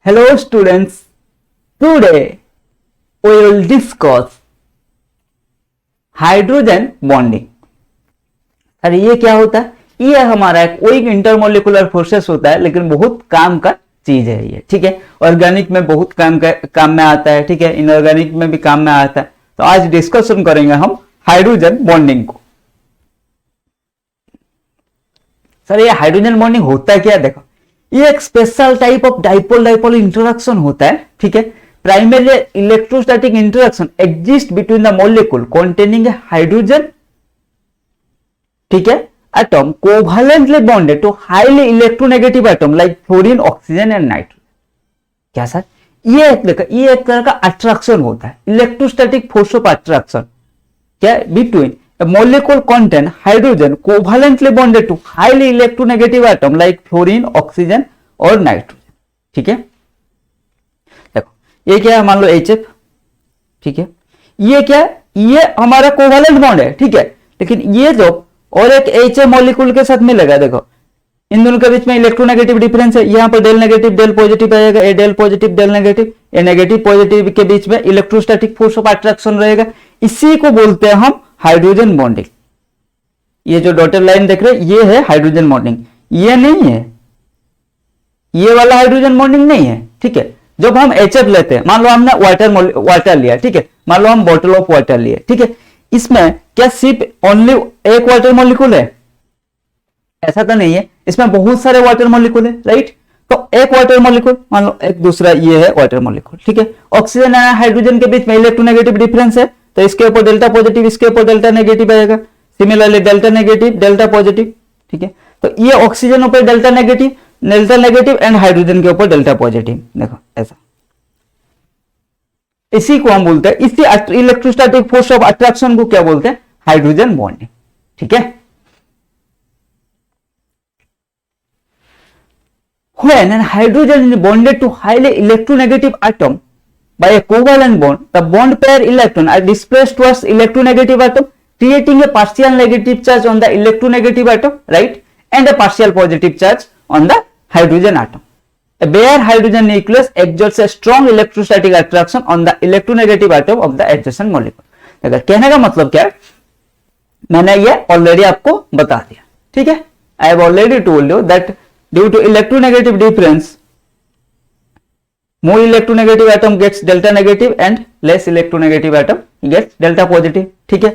Hello students, today we will discuss hydrogen bonding. अरे ये क्या होता है? ये हमारा एक वीक इंटरमोलिकुलर प्रोसेस होता है, लेकिन बहुत काम का चीज है ये, ठीक है। ऑर्गेनिक में बहुत काम में आता है, ठीक है, इनऑर्गेनिक में भी काम में आता है। तो आज डिस्कशन करेंगे हम हाइड्रोजन बॉन्डिंग को। सर ये हाइड्रोजन बॉन्डिंग होता है क्या? देखो, ये एक special type of dipole dipole interaction होता है, ठीक है। Primary electrostatic interaction exist between the molecule containing a hydrogen, ठीक है, atom covalently bonded to highly electronegative atom like fluorine, oxygen and nitrogen। क्या सर? ये एक तरह का अट्रैक्शन होता है, इलेक्ट्रोस्टैटिक फोर्स ऑफ अट्रैक्शन, क्या, between a molecule contain hydrogen covalently bonded to highly electronegative atom like fluorine, oxygen और nitrogen, ठीक है। देखो ये क्या है, मान लो HF, ठीक है, ये क्या है, ये हमारा कोवैलेंट बॉन्ड है, ठीक है। लेकिन ये जो और एक HF मॉलिक्यूल के साथ मिलेगा, देखो इन दोनों के बीच में इलेक्ट्रोनेगेटिव डिफरेंस है। यहाँ पर डेल नेगेटिव डेल पॉजिटिव आएगा, ए डेल पॉजिटिव डेल नेगेटिव, ए नेगेटिव पॉजिटिव के बीच में इलेक्ट्रोस्टैटिक फोर्स ऑफ अट्रैक्शन रहेगा। इसी को बोलते हैं हम हाइड्रोजन बॉन्डिंग। ये जो डॉटेड लाइन देख रहे हैं, ये है हाइड्रोजन बॉन्डिंग, ये नहीं है, ये वाला हाइड्रोजन बॉन्डिंग नहीं है, ठीक है। जब हम HF लेते हैं, मान लो हमने वाटर लिया, ठीक है, मान लो हम बॉटल ऑफ वाटर लिए, ठीक है, इसमें क्या सिर्फ ओनली एक वाटर मॉलिक्यूल है? ऐसा तो नहीं है, इसमें बहुत सारे वाटर मॉलिक्यूल है, राइट। तो एक वाटर मॉलिक्यूल, मान लो एक दूसरा ये है वाटर मॉलिक्यूल, ठीक है। ऑक्सीजन और हाइड्रोजन के बीच में इलेक्ट्रोनेगेटिव डिफरेंस है, तो इसके ऊपर डेल्टा पॉजिटिव, इसके ऊपर डेल्टा नेगेटिव आएगा। Similarly delta negative delta positive, ठीक है। तो ये ऑक्सीजन ऊपर डेल्टा नेगेटिव एंड हाइड्रोजन के ऊपर डेल्टा पॉजिटिव, देखो ऐसा। इसी को हम बोलते हैं, इसी इलेक्ट्रोस्टैटिक फोर्स ऑफ अट्रैक्शन को क्या बोलते हैं? हाइड्रोजन बॉन्डिंग, ठीक है। When an hydrogen is bonded to highly electronegative atom by a covalent bond, the bond pair electron are displaced towards electronegative atom, creating a partial negative charge on the electronegative atom, right, and a partial positive charge on the hydrogen atom. A bare hydrogen nucleus exerts a strong electrostatic attraction on the electronegative atom of the adjacent molecule. अगर कहने का मतलब क्या है, मैंने ये already आपको बता दिया, ठीक है। I have already told you that due to electronegative difference, more electronegative atom gets delta negative and less electronegative atom gets delta positive, ठीक है।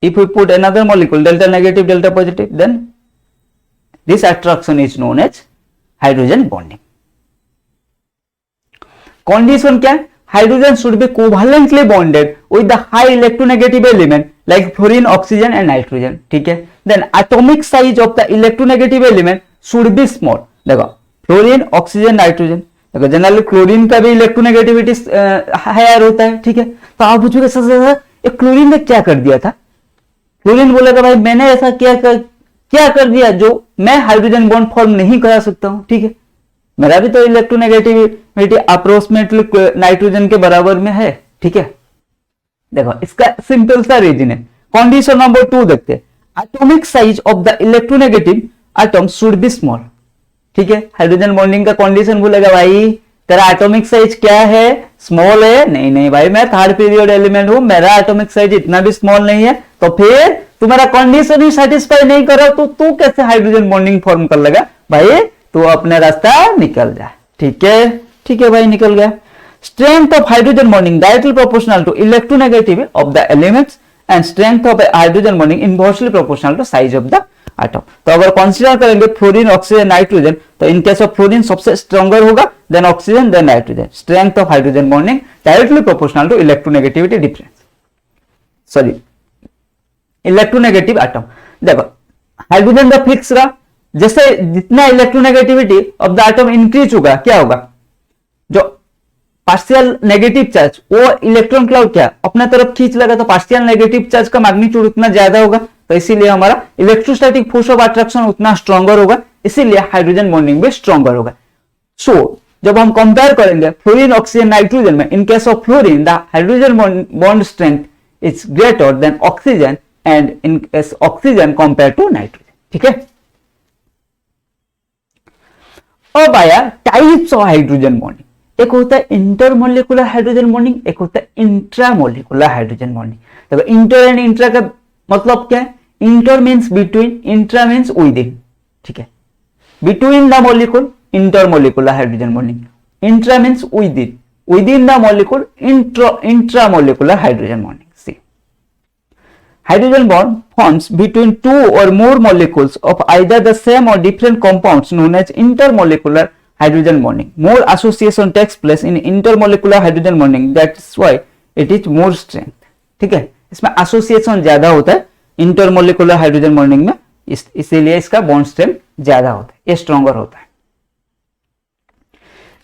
If we put another molecule delta negative delta positive, then this attraction is known as hydrogen bonding. Condition क्या है? Hydrogen should be covalently bonded with the high electronegative element like fluorine, oxygen and nitrogen, ठीक है। Then atomic size of the electronegative element should be small। देखो fluorine, oxygen, nitrogen, देखो generally chlorine का भी electronegativity higher होता है, ठीक है। तो आप पूछोगे सर क्लोरीन ने क्या कर दिया था? क्लोरीन बोलेगा भाई मैंने ऐसा क्या कर दिया जो मैं हाइड्रोजन बॉन्ड फॉर्म नहीं करा सकता हूं, ठीक है। मेरा भी तो इलेक्ट्रोनेगेटिविटी अप्रोक्सीमेटली नाइट्रोजन के बराबर में है, ठीक है। देखो इसका सिंपल सा रीजन है। कंडीशन नंबर 2 देखते हैं, atomic size of the electronegative atom should be small, ठीक है। हाइड्रोजन बॉन्डिंग का कंडीशन बोलेगा भाई तेरा एटॉमिक साइज क्या है? स्मॉल है? नहीं भाई मैं थर्ड पीरियड एलिमेंट हूं, मेरा एटॉमिक साइज इतना भी स्मॉल नहीं है। तो फिर तुम्हारा कंडीशन ही सेटिस्फाई नहीं करो तो तू कैसे हाइड्रोजन बॉन्डिंग फॉर्म कर लेगा? भाई तू अपने रास्ता निकल जा, ठीक है भाई, निकल गया। Strength of hydrogen bonding directly proportional to electronegativity of the elements and strength of a hydrogen bonding inversely proportional to size of the atom। तो अगर कंसीडर करेंगे फ्लोरीन, ऑक्सीजन, नाइट्रोजन, तो इन केस ऑफ फ्लोरीन सबसे stronger होगा, then oxygen, then nitrogen. Strength of hydrogen bonding directly proportional to electronegativity difference, sorry electronegative atom. देखो hydrogen का fix रहा, जैसे जितना electronegativity of the atom increase होगा क्या होगा? जो पार्शियल नेगेटिव चार्ज वो इलेक्ट्रॉन क्लाउड क्या अपने तरफ खींच लेगा, तो पार्शियल नेगेटिव चार्ज का मैग्नीट्यूड उतना ज्यादा होगा, तो इसीलिए हमारा इलेक्ट्रोस्टैटिक फोर्स ऑफ अट्रैक्शन उतना स्ट्रॉन्गर होगा, इसीलिए हाइड्रोजन बॉन्डिंग भी स्ट्रॉन्गर होगा। सो जब हम कंपेयर करेंगे फ्लोरीन, ऑक्सीजन, नाइट्रोजन में, in case of fluorine the hydrogen bond strength is greater than oxygen and in case oxygen compare to nitrogen, ठीक है। अब आया टाइप्स ऑफ हाइड्रोजन बॉन्डिंग। एक होता है इंटरमोलिकुलर हाइड्रोजन बॉन्डिंग, एक होता है इंट्रामोलिकुलर हाइड्रोजन बॉन्डिंग। देखो इंटर एंड इंट्रा का मतलब क्या है? Inter means between, intra means with in, ठीक है, between the molecule intermolecular hydrogen bonding, intra means with in the molecule intramolecular hydrogen bonding. Hydrogen bond forms between two or more molecules of either the same or different compounds known as intermolecular hydrogen bonding. More association takes place in intermolecular hydrogen bonding. That's why it is more strength. ठीक है, इसमें association ज्यादा होता है intermolecular hydrogen bonding में, इसीलिए इसका bond strength ज्यादा होता है, ये स्ट्रॉन्गर होता है।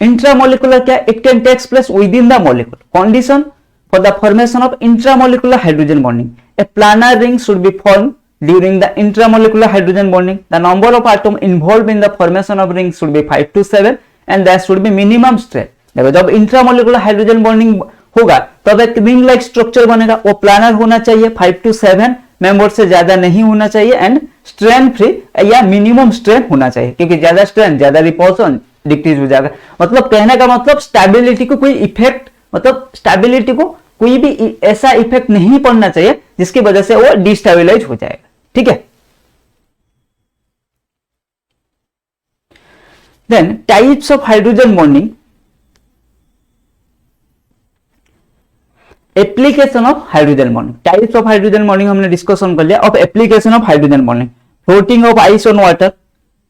इंट्रामोलिकुलर क्या? It can takes place within the molecule. Condition for the formation of intramolecular hydrogen bonding, a planar ring should be formed during the intramolecular hydrogen bonding. The number of atoms involved in the formation of ring should be 5 to 7 and there should be minimum strength. देखो जब intramolecular hydrogen bonding होगा तब एक ring like structure बनेगा, वो planner होना चाहिए, 5 to 7 member से ज्यादा नहीं होना चाहिए एंड स्ट्रेन फ्री या मिनिमम स्ट्रेन होना चाहिए, क्योंकि ज्यादा स्ट्रेन ज्यादा रिपल्सन डिक्रीज हो जाएगा। मतलब कहने का मतलब स्टेबिलिटी को कोई इफेक्ट, मतलब स्टेबिलिटी को कोई भी ऐसा इफेक्ट नहीं पड़ना चाहिए जिसकी वजह से वो डिस्टेबिलाइज हो जाएगा, ठीक है। Then types of hydrogen bonding, application of hydrogen bonding. Types of hydrogen bonding हमने डिस्कशन कर लिया। अब application of hydrogen bonding, floating of ice on water,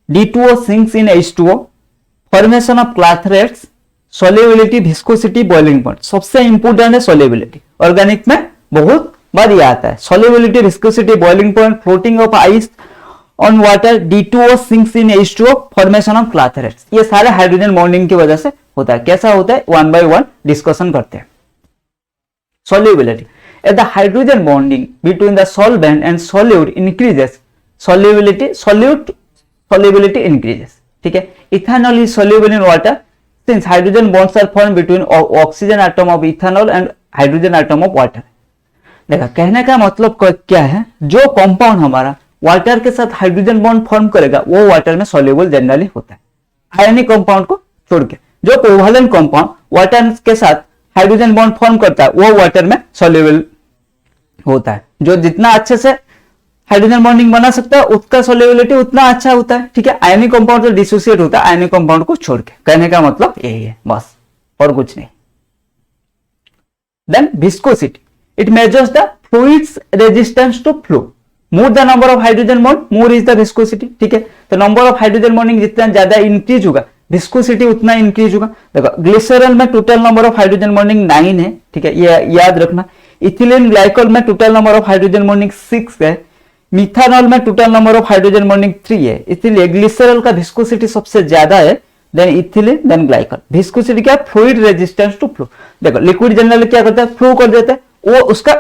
D2O sinks in H2O, formation of clathrates, solubility, viscosity, boiling point. सबसे important है solubility, organic में बहुत बार ये आता है। Solubility, viscosity, boiling point, floating of ice on water, D2O sinks in H2O, formation of clathrates, ये सारे हाइड्रोजन बॉन्डिंग की वजह से होता है। कैसा होता है? वन बाय वन डिस्कशन करते हैं। Solubility, if the hydrogen bonding between the solvent and solute increases, solubility increases, ठीक है। Ethanol is soluble in water since hydrogen bonds are formed between oxygen atom of ethanol and hydrogen atom of water। देखा, कहने का मतलब क्या है? जो compound हमारा वाटर के साथ हाइड्रोजन बॉन्ड फॉर्म करेगा वो वाटर में सोल्यूबल जनरली होता है, आयनिक कंपाउंड को छोड़ के। जो कोवैलेंट कंपाउंड वाटर के साथ हाइड्रोजन बॉन्ड फॉर्म करता है वो वाटर में सोल्यूबल होता है। जो जितना अच्छे से हाइड्रोजन बॉन्डिंग बना सकता है उसका सोल्युबिलिटी उतना अच्छा होता है, ठीक है। आयनिक कंपाउंड से डिसोसिएट होता है आयनिक कंपाउंड को छोड़ के, कहने का मतलब यही है बस, और कुछ नहीं। Then viscosity, it measures the fluid's resistance to flow. More the number of hydrogen bond more is the viscosity, ठीक है। तो नंबर ऑफ हाइड्रोजन बॉन्डिंग जितना ज्यादा इंक्रीज होगा विस्कोसिटी उतना इंक्रीज होगा। देखो ग्लिसरॉल में total number of hydrogen bonding 9 है, ठीक है, ये याद रखना। इथिलीन ग्लाइकोल में total number of hydrogen bonding 6 है। मिथानॉल में total number of hydrogen bonding 3 है, इसलिए ग्लिसरॉल का विस्कोसिटी सबसे ज्यादा है, then ethylene, then glycol. Viscosity क्या? Fluid resistance to flow. देखो लिक्विड जनरली क्या करता है? फ्लो कर देता है, वो उसका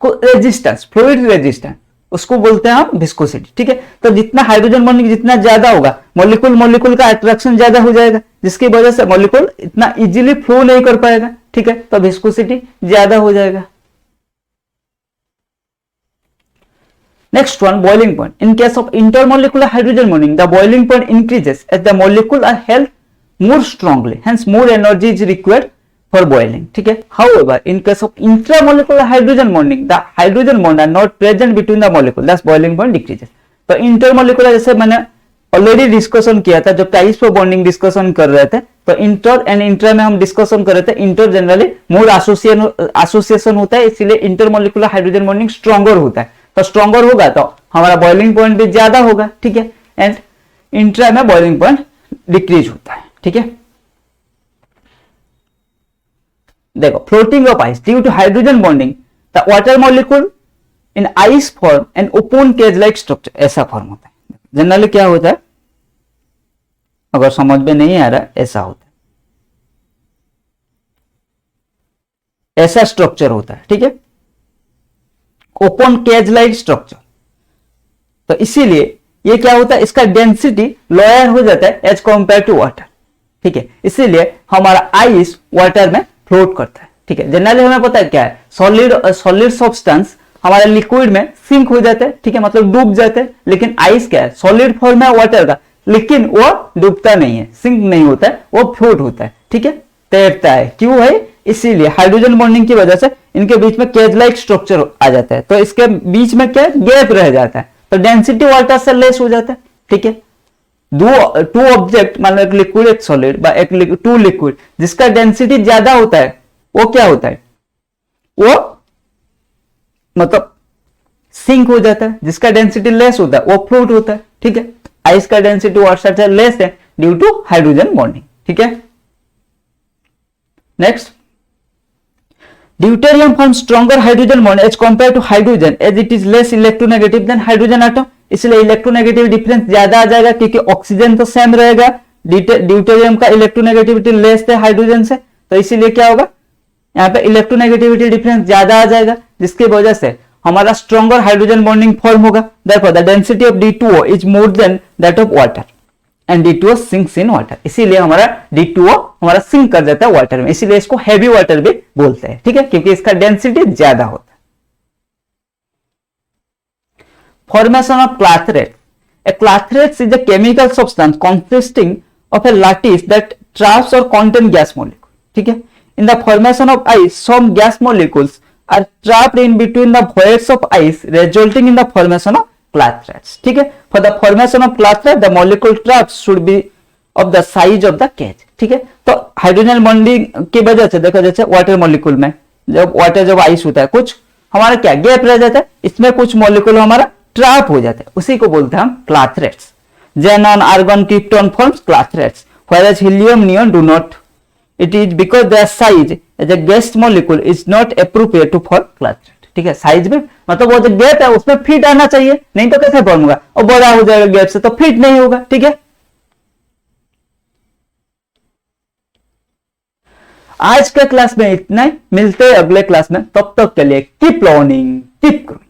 रेजिस्टेंस, फ्लूइड रेजिस्टेंस, उसको बोलते हैं हम विस्कोसिटी, ठीक है। तो जितना हाइड्रोजन बॉन्डिंग जितना ज्यादा होगा मॉलिक्यूल का अट्रैक्शन ज्यादा हो जाएगा, जिसकी वजह से मॉलिक्यूल इतना इजीली फ्लो नहीं कर पाएगा, ठीक है, तो विस्कोसिटी ज्यादा हो जाएगा। Next one, boiling point. In case of intermolecular hydrogen bonding, the boiling point increases as the molecules are held more strongly. Hence, more energy is required for boiling. ठीक है. However, in case of intramolecular hydrogen bonding, the hydrogen bonds are not present between the molecule. Thus, boiling point decreases. तो intermolecular जैसे मैंने already discussion किया था जब types of bonding discussion कर रहे थे, तो इंटर एंड इंट्रा में हम डिस्कशन कर रहे थे। इंटर जनरली मोर एसोसिएशन होता है, इसीलिए इंटरमोलिकुलर हाइड्रोजन बॉन्डिंग स्ट्रॉन्गर होता है। तो स्ट्रॉन्गर होगा तो हमारा बॉइलिंग पॉइंट भी ज्यादा होगा, ठीक है। एंड इंट्रा में बॉइलिंग पॉइंट डिक्रीज होता है, ठीक है। देखो floating of ice due to hydrogen bonding the water molecule in ice form and open cage like structure, ऐसा फॉर्म होता है। जनरली क्या होता है, अगर समझ में नहीं आ रहा, ऐसा होता है, ऐसा स्ट्रक्चर होता है, ठीक है, ओपन केज लाइक स्ट्रक्चर। तो इसीलिए ये क्या होता है, इसका डेंसिटी लोअर हो जाता है एज कंपेयर टू वाटर, ठीक है। इसीलिए हमारा आइस वाटर में फ्लोट करता है, ठीक है। जनरली हमें पता है क्या है, सॉलिड सब्सटेंस हमारे लिक्विड में सिंक हो जाते हैं, ठीक है, मतलब डूब जाते हैं। लेकिन आइस क्या है, सॉलिड फॉर्म है वाटर का, लेकिन वो डूबता नहीं है, सिंक नहीं होता है, वो फ्लोट होता है, ठीक है, तैरता है। क्यों है? इसीलिए हाइड्रोजन बॉन्डिंग की वजह से इनके बीच में केज लाइक स्ट्रक्चर आ जाता है, तो इसके बीच में क्या गैप रह जाता है, तो डेंसिटी वाटर से लेस हो जाता है, ठीक है। टू ऑब्जेक्ट मान लो एक लिक्विड एक सॉलिड, एक टू लिक्विड जिसका डेंसिटी ज्यादा होता है वो क्या होता है, वो मतलब सिंक हो जाता है, जिसका डेंसिटी लेस होता है वो फ्लोट होता है, ठीक है। आइस का डेंसिटी वाटर से लेस है ड्यू टू हाइड्रोजन बॉन्डिंग, ठीक है। Next, deuterium form stronger hydrogen bond as compare to hydrogen as it is less electronegative than hydrogen atom, इसलिए इलेक्ट्रोनेगेटिव डिफरेंस ज्यादा आ जाएगा क्योंकि ऑक्सीजन तो सेम रहेगा, ड्यूटेरियम का इलेक्ट्रोनेगेटिविटी लेस है हाइड्रोजन से, तो इसीलिए क्या होगा यहाँ पे इलेक्ट्रोनेगेटिविटी डिफरेंस ज्यादा आ जाएगा, जिसकी वजह से हमारा स्ट्रॉन्गर हाइड्रोजन बॉन्डिंग फॉर्म होगा। Therefore the density of D2O is more than that of water and D2O sinks in water, इसीलिए हमारा D2O हमारा सिंक कर जाता है वाटर में, इसीलिए इसको हैवी वाटर भी बोलते हैं, ठीक है, क्योंकि इसका डेंसिटी ज्यादा होता है। Formation of clathrates, a clathrates is a chemical substance consisting of a lattice that traps or contain gas molecule, ठीक है। In the formation of ice, some gas molecules are trapped in between the voids of ice, resulting in the formation of clathrates, ठीक है। For the formation of clathrates, the molecule traps should be of the size of the cage, ठीक है। तो hydrogen bonding की वजह से देखो जैसे वाटर मॉलिक्यूल में जब आइस होता है कुछ हमारा क्या गैप रह जाता है, इसमें कुछ मॉलिक्यूल हमारा ट्रैप हो जाते हैं, उसी को बोलते हैं हम क्लाथरेट्स। Xenon, argon, krypton forms clathrates, whereas helium, neon do not. It is because their size as a guest molecule is not appropriate to form clathrate, ठीक है। साइज में मतलब वो जो गैप है उसमें फिट आना चाहिए, नहीं तो कैसे फॉर्म होगा, और बड़ा हो जाएगा गैप से तो फिट नहीं होगा, ठीक है। आज के क्लास में इतना ही, मिलते हैं अगले क्लास में, तब तक के लिए कीप लर्निंग कीप ग्रोइंग।